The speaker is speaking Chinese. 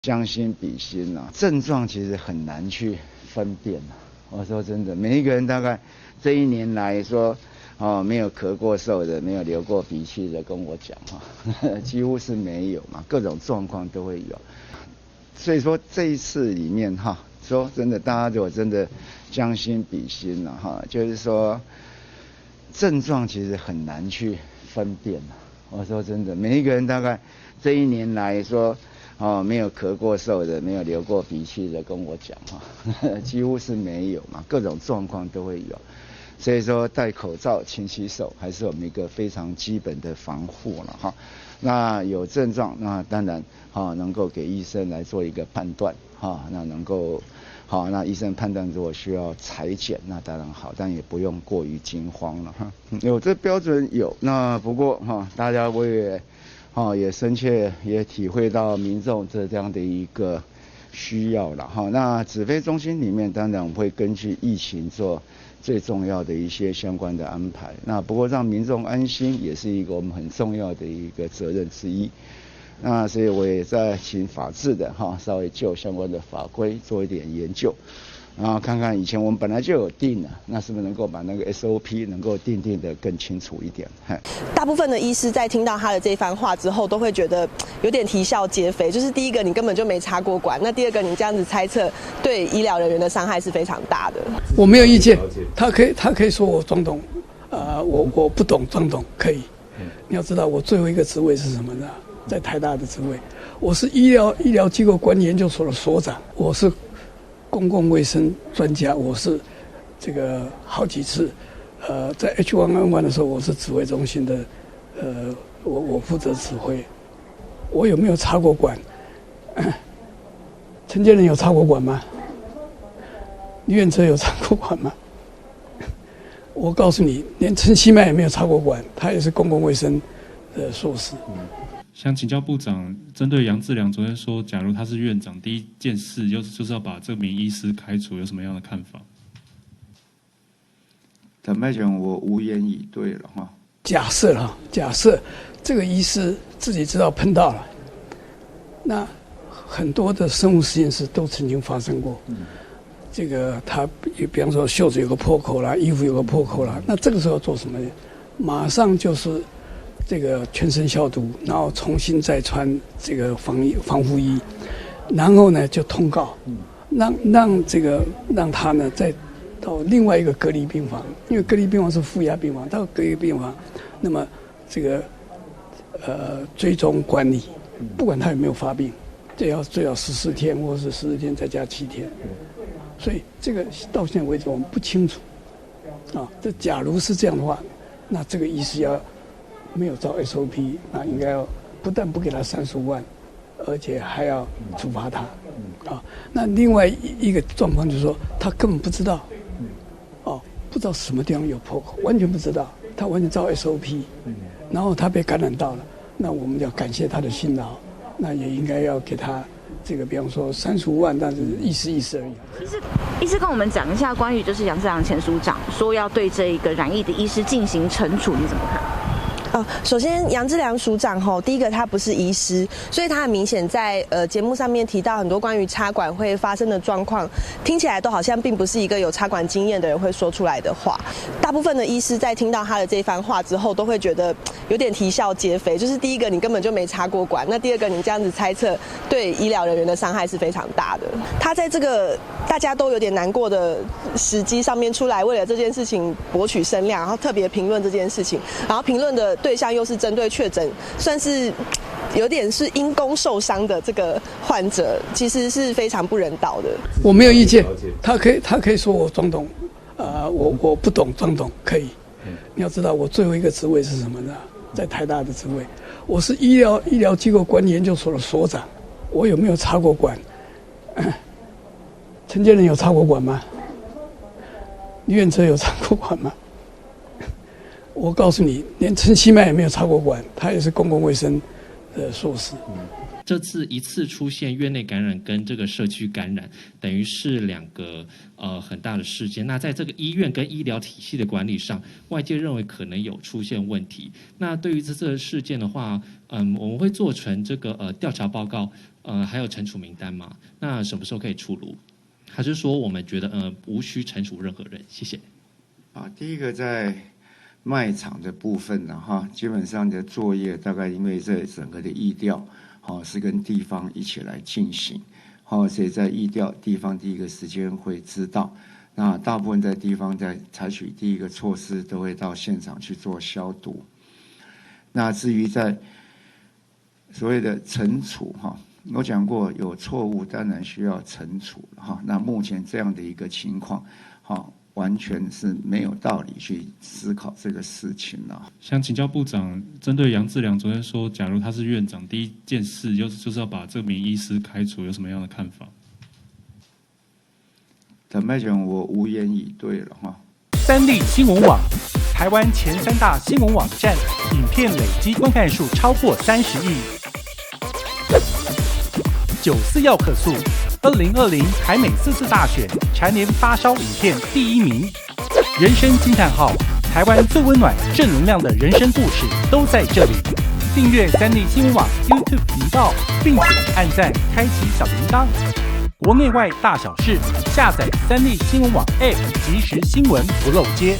将心比心啊，症状其实很难去分辨啊。我说真的，每一个人大概这一年来说，没有咳过嗽的，没有流过鼻涕的，跟我讲几乎是没有嘛，各种状况都会有。所以说这一次里面说真的，大家如果真的将心比心了就是说症状其实很难去分辨啊。我说真的，每一个人大概这一年来说，没有咳过嗽的，没有流过鼻涕的，跟我讲几乎是没有嘛，各种状况都会有。所以说戴口罩、勤洗手，还是我们一个非常基本的防护了那有症状，那当然能够给医生来做一个判断那能够那医生判断如果需要裁剪，那当然好，但也不用过于惊慌了有这标准有，那不过大家我也深切也体会到民众这样的一个需要了那指挥中心里面当然会根据疫情做最重要的一些相关的安排。那不过让民众安心也是一个我们很重要的一个责任之一。那所以我也在请法制的稍微就相关的法规做一点研究。然后看看以前我们本来就有定了，那是不是能够把那个 SOP 能够定得更清楚一点？大部分的医师在听到他的这番话之后，都会觉得有点啼笑皆非。就是第一个，你根本就没插过管；那第二个，你这样子猜测，对医疗人员的伤害是非常大的。我没有意见，他可以说我装懂，我不懂装懂可以。你要知道，我最后一个职位是什么呢？在台大的职位，我是医疗机构管理研究所的所长，我是公共卫生专家，我是这个好几次，在 H1N1 的时候，我是指挥中心的，我负责指挥。我有没有插过管？陈建仁有插过管吗？李远哲有插过管吗？我告诉你，连陈其迈也没有插过管，他也是公共卫生的硕士。想请教部长，针对杨志良昨天说，假如他是院长，第一件事就是要把这名医师开除，有什么样的看法？坦白讲，我无言以对了假设这个医师自己知道碰到了，那很多的生物实验室都曾经发生过。这个他比方说袖子有个破口啦，衣服有个破口啦，那这个时候做什么呢？马上就是这个全身消毒，然后重新再穿这个防护衣，然后呢就通告，让他呢再到另外一个隔离病房，因为隔离病房是负压病房，到隔离病房，那么这个追踪管理，不管他有没有发病，最好14天，或是14天再加7天。所以这个到现在为止我们不清楚这假如是这样的话，那这个医师要没有照 SOP， 那应该要不但不给他35万，而且还要处罚他那另外一个状况就是说，他根本不知道不知道什么地方有破口，完全不知道，他完全照 SOP， 然后他被感染到了，那我们要感谢他的辛劳，那也应该要给他这个比方说35万，但是意思而已。医师跟我们讲一下关于就是杨志良前署长说要对这一个染疫的医师进行惩处，你怎么看？首先杨志良署长第一个他不是医师，所以他很明显在节目上面提到很多关于插管会发生的状况，听起来都好像并不是一个有插管经验的人会说出来的话。大部分的医师在听到他的这番话之后，都会觉得有点啼笑皆非。就是第一个，你根本就没插过管；那第二个，你这样子猜测，对医疗人员的伤害是非常大的。他在这个大家都有点难过的时机上面出来，为了这件事情博取声量，然后特别评论这件事情，然后评论的对象又是针对确诊，算是有点是因公受伤的这个患者，其实是非常不人道的。我没有意见，他可以说我装懂，我不懂装懂可以。你要知道，我最后一个职位是什么呢？在台大的职位，我是医疗机构管理研究所的所长，我有没有插过管？陈建仁有插过管吗？李远哲有插过管吗？我告诉你，连陈其迈也没有插过管，他也是公共卫生的硕士。这次一次出现院内感染跟这个社区感染，等于是两个很大的事件。那在这个医院跟医疗体系的管理上，外界认为可能有出现问题。那对于这次的事件的话，我们会做成这个调查报告，还有惩处名单嘛？那什么时候可以出炉？还是说我们觉得无需惩处任何人？谢谢。第一个在卖场的部分呢，基本上的作业大概因为这整个的疫调，是跟地方一起来进行，所以在疫调地方第一个时间会知道。那大部分在地方在采取第一个措施，都会到现场去做消毒。那至于在所谓的惩处，我讲过有错误当然需要惩处，那目前这样的一个情况，完全是没有道理去思考这个事情了。想请教部长，针对杨志良昨天说，假如他是院长，第一件事就是要把这名医师开除，有什么样的看法？坦白讲，我无言以对了哈。三立新闻网，台湾前3大新闻网站，影片累积观看数超过30亿。94要客诉，2020台美4次大选蝉联发烧影片第1名。人生惊叹号，台湾最温暖正能量的人生故事都在这里。订阅三立新闻网 YouTube 频道，并且按赞开启小铃铛。国内外大小事，下载三立新闻网 App， 即时新闻不漏接。